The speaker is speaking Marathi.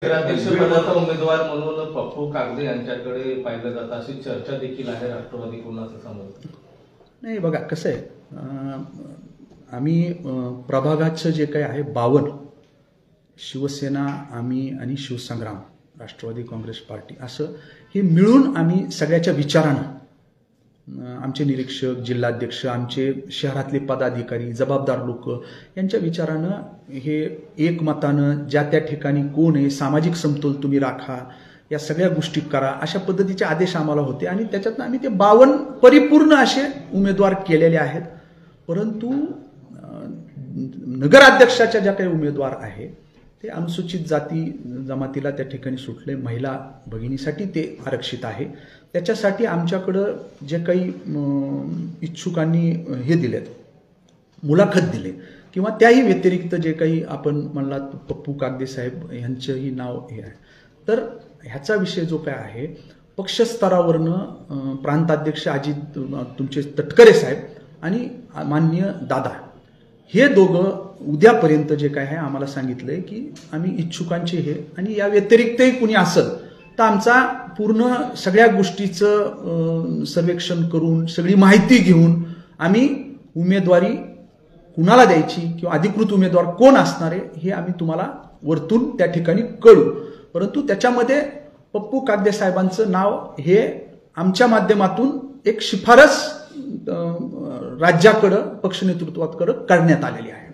नगराध्यक्षपदाचा उमेदवार म्हणून पप्पू कागदे यांच्याकडे पाहिलं जातं अशी चर्चा देखील आहे राष्ट्रवादीकडून, असं समजतं. नाही, बघा कसं आहे, आम्ही प्रभागाचं जे काही आहे 52 शिवसेना, आम्ही आणि शिवसंग्राम राष्ट्रवादी काँग्रेस पार्टी असं हे मिळून आम्ही सगळ्याच्या विचारानं, आमचे निरीक्षक, जिल्हाध्यक्ष, आमचे शहरातले पदाधिकारी, जबाबदार लोक यांच्या विचारानं हे एकमतानं ज्या त्या ठिकाणी कोण आहे, सामाजिक समतोल तुम्ही राखा, या सगळ्या गोष्टी करा, अशा पद्धतीचे आदेश आम्हाला होते आणि त्याच्यातनं आम्ही ते 52 परिपूर्ण असे उमेदवार केलेले आहेत. परंतु नगराध्यक्षाच्या ज्या काही उमेदवार आहेत ते अनुसूचित जाती जमातीला त्या ठिकाणी सुटले, महिला भगिनीसाठी ते आरक्षित आहे. त्याच्यासाठी आमच्याकडं जे काही इच्छुकांनी हे दिलेत, मुलाखत दिले किंवा त्याही व्यतिरिक्त जे काही आपण म्हणलात पप्पू कागदे साहेब यांचंही नाव हे आहे, तर ह्याचा विषय जो काय आहे, पक्षस्तरावरनं प्रांताध्यक्ष अजित तुमचे तटकरे साहेब आणि माननीय दादा हे दोघं उद्यापर्यंत जे काय आहे आम्हाला सांगितलंय की आम्ही इच्छुकांचे हे, आणि या व्यतिरिक्तही कुणी असेल तर आमचा पूर्ण सगळ्या गोष्टीचं सर्वेक्षण करून सगळी माहिती घेऊन आम्ही उमेदवारी कुणाला द्यायची किंवा अधिकृत उमेदवार कोण असणार आहे हे आम्ही तुम्हाला वरतून त्या ठिकाणी कळू. परंतु त्याच्यामध्ये पप्पू कागदे साहेबांचं नाव हे आमच्या माध्यमातून एक शिफारस राज्याकडं, पक्ष नेतृत्वाकडं करण्यात आलेली आहे.